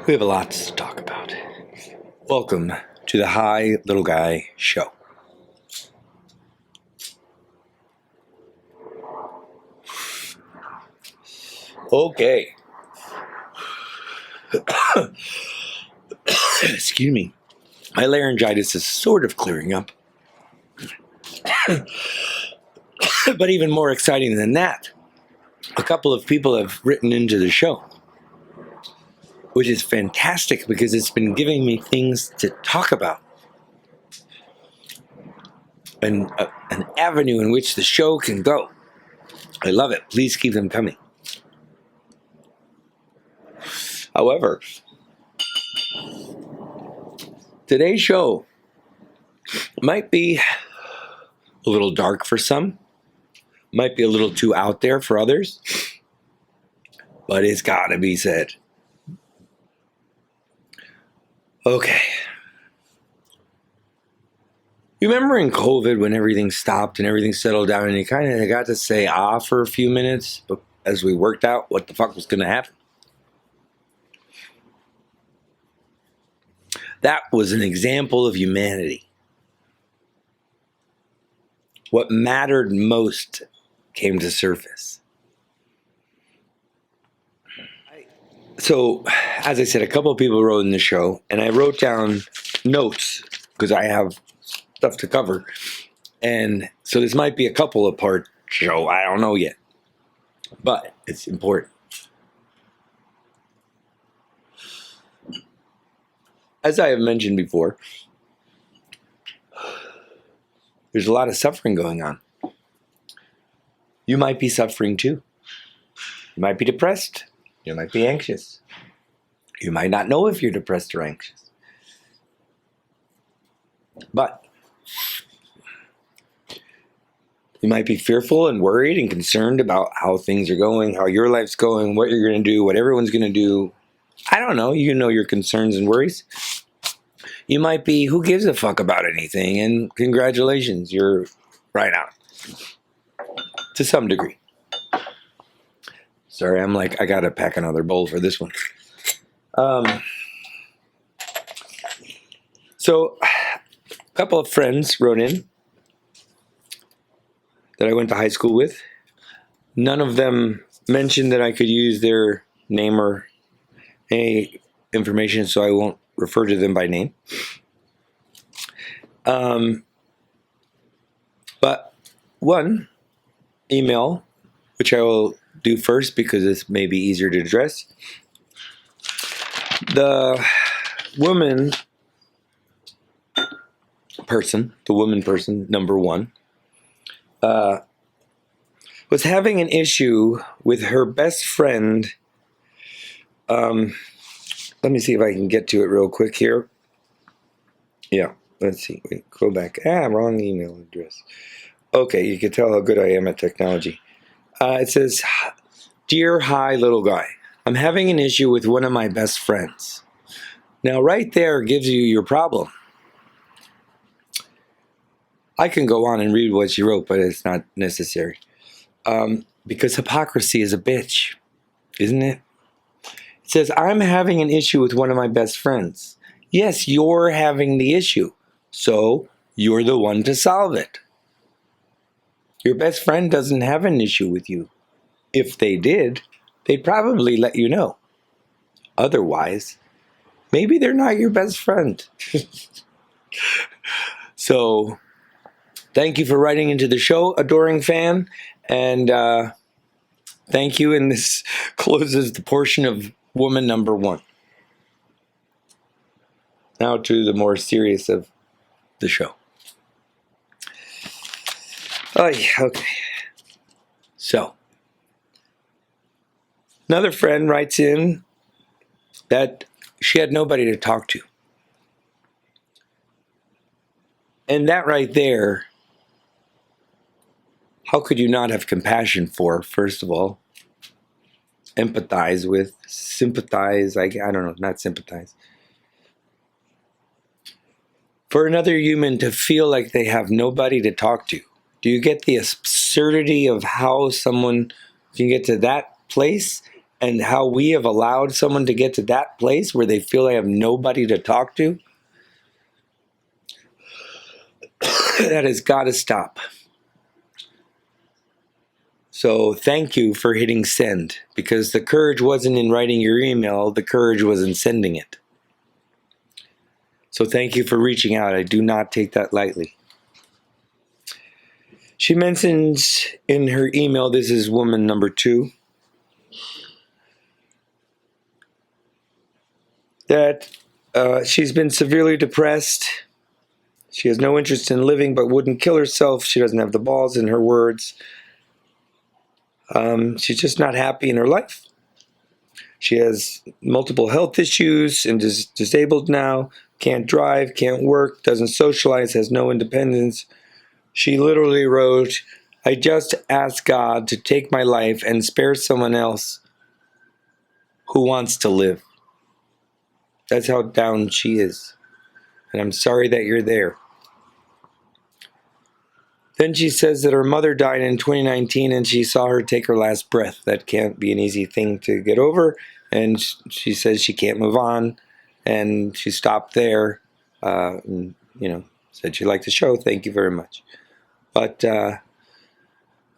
We have a lot to talk about. Welcome to the High Little Guy Show. Okay. Excuse me. My laryngitis is sort of clearing up. But even more exciting than that, a couple of people have written into the show, which is fantastic because it's been giving me things to talk about. And an avenue in which the show can go. I love it. Please keep them coming. However, today's show might be a little dark for some, might be a little too out there for others, but it's gotta be said. Okay. You remember in COVID when everything stopped and everything settled down and you kind of got to say for a few minutes, but as we worked out what the fuck was going to happen? That was an example of humanity. What mattered most came to surface. So, as I said, a couple of people wrote in the show, and I wrote down notes because I have stuff to cover. And so this might be a couple of part show. I don't know yet. But it's important. As I have mentioned before, there's a lot of suffering going on. You might be suffering too. You might be depressed. You might be anxious. You might not know if you're depressed or anxious. But you might be fearful and worried and concerned about how things are going, how your life's going, what you're going to do, what everyone's going to do. I don't know. You know your concerns and worries. You might be, who gives a fuck about anything? And congratulations, you're right out. To some degree. Sorry, I'm like, I got to pack another bowl for this one. So, a couple of friends wrote in that I went to high school with. None of them mentioned that I could use their name or any information, so I won't refer to them by name. But one email, which I will do first because it's maybe easier to address. The woman person, number one, was having an issue with her best friend. Let me see if I can get to it real quick here. Yeah, let's see. Wait, go back. Wrong email address. Okay, you can tell how good I am at technology. It says, "Dear High Little Guy, I'm having an issue with one of my best friends." Now, right there gives you your problem. I can go on and read what she wrote, but it's not necessary. Because hypocrisy is a bitch, isn't it? It says, "I'm having an issue with one of my best friends." Yes, you're having the issue. So you're the one to solve it. Your best friend doesn't have an issue with you. If they did, they'd probably let you know. Otherwise, maybe they're not your best friend. So, thank you for writing into the show, adoring fan. And thank you. And this closes the portion of woman number one. Now to the more serious of the show. Oh, yeah, okay. So, another friend writes in that she had nobody to talk to. And that right there, how could you not have compassion for, first of all? Empathize with, sympathize, I don't know, not sympathize. For another human to feel like they have nobody to talk to. Do you get the absurdity of how someone can get to that place and how we have allowed someone to get to that place where they feel they have nobody to talk to, that has got to stop. So thank you for hitting send, because the courage wasn't in writing your email, the courage was in sending it. So thank you for reaching out. I do not take that lightly. She mentions in her email, this is woman number 2, that she's been severely depressed. She has no interest in living but wouldn't kill herself. She doesn't have the balls, in her words. She's just not happy in her life. She has multiple health issues and is disabled now, can't drive, can't work, doesn't socialize, has no independence. She literally wrote, I just asked God to take my life and spare someone else who wants to live. That's how down she is. And I'm sorry that you're there. Then she says that her mother died in 2019 and she saw her take her last breath. That can't be an easy thing to get over. And she says she can't move on. And she stopped there. And, said she liked the show. Thank you very much. But,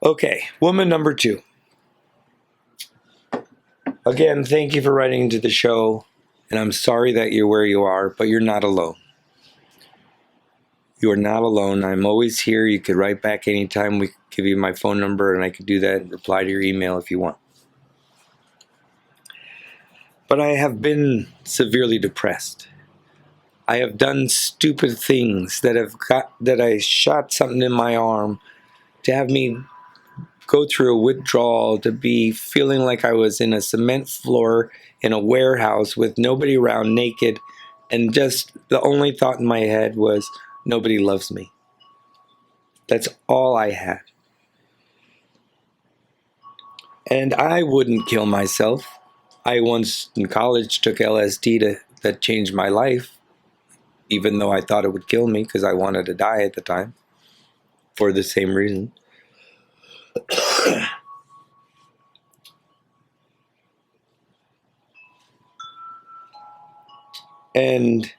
okay, woman number 2. Again, thank you for writing into the show. And I'm sorry that you're where you are, but you're not alone. You are not alone. I'm always here. You could write back anytime. We could give you my phone number, and I could do that and reply to your email if you want. But I have been severely depressed. I have done stupid things that I shot something in my arm to have me go through a withdrawal, to be feeling like I was in a cement floor in a warehouse with nobody around, naked, and just the only thought in my head was, nobody loves me. That's all I had. And I wouldn't kill myself. I once in college took LSD that changed my life, even though I thought it would kill me because I wanted to die at the time for the same reason. And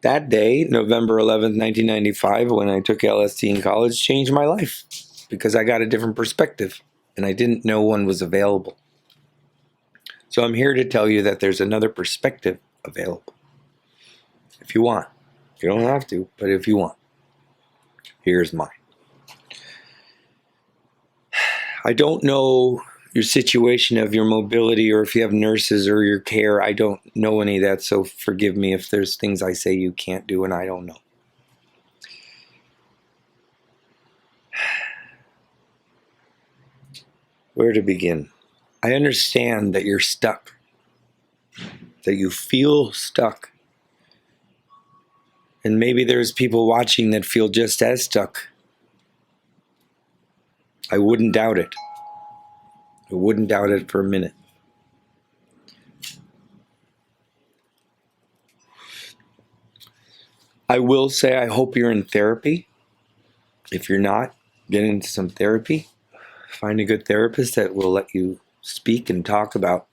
that day, November 11th, 1995, when I took LSD in college, changed my life because I got a different perspective and I didn't know one was available. So I'm here to tell you that there's another perspective available. If you want. You don't have to, but if you want. Here's mine. I don't know your situation of your mobility or if you have nurses or your care. I don't know any of that, so forgive me if there's things I say you can't do and I don't know. Where to begin? I understand that you're stuck, that you feel stuck. And maybe there's people watching that feel just as stuck. I wouldn't doubt it. I wouldn't doubt it for a minute. I will say I hope you're in therapy. If you're not, get into some therapy. Find a good therapist that will let you speak and talk about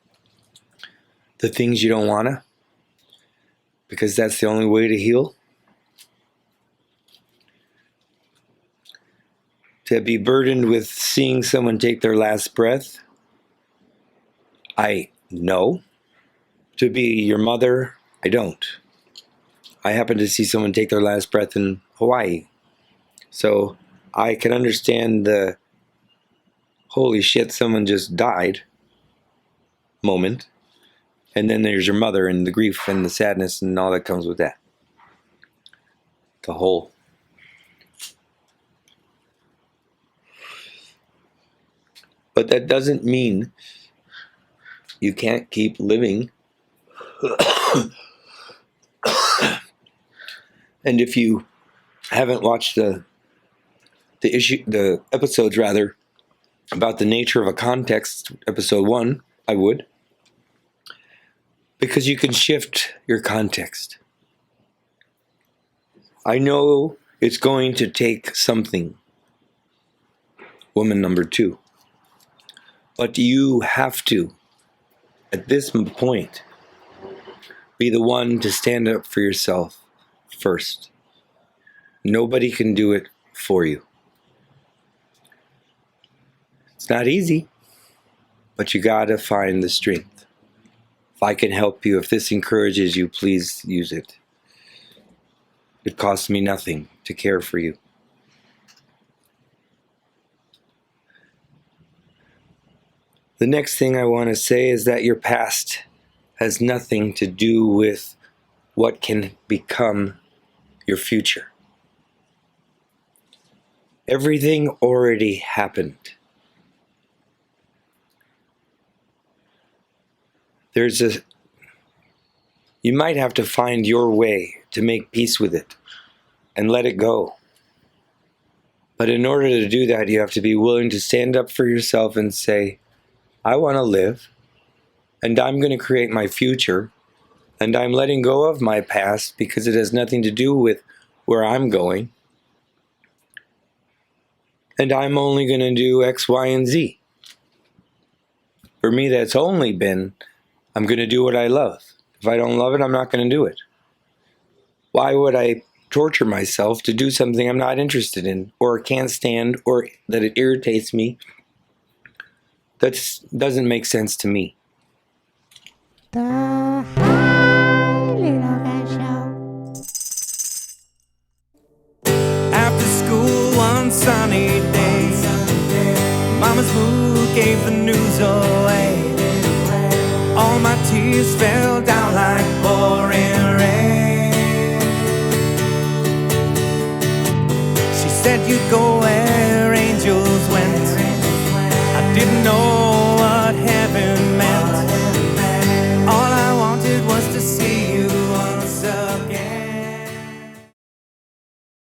the things you don't want to, because that's the only way to heal. To be burdened with seeing someone take their last breath, I know. To be your mother, I don't. I happened to see someone take their last breath in Hawaii. So I can understand the holy shit, someone just died moment. And then there's your mother and the grief and the sadness and all that comes with that. The whole. But that doesn't mean you can't keep living. And if you haven't watched the episodes rather, about the nature of a context, episode 1, I would. Because you can shift your context. I know it's going to take something. Woman number 2. But you have to at this point, be the one to stand up for yourself first. Nobody can do it for you. It's not easy, but you gotta find the strength. If I can help you, if this encourages you, please use it. It costs me nothing to care for you. The next thing I want to say is that your past has nothing to do with what can become your future. Everything already happened. You might have to find your way to make peace with it and let it go. But in order to do that, you have to be willing to stand up for yourself and say, I want to live, and I'm going to create my future, and I'm letting go of my past because it has nothing to do with where I'm going. And I'm only going to do X, Y, and Z. For me, that's only been, I'm going to do what I love. If I don't love it, I'm not going to do it. Why would I torture myself to do something I'm not interested in, or can't stand, or that it irritates me? That doesn't make sense to me. The High Show. After school one sunny day, Mama's mood gave the news away. All my tears fell down like pouring rain. She said you'd go and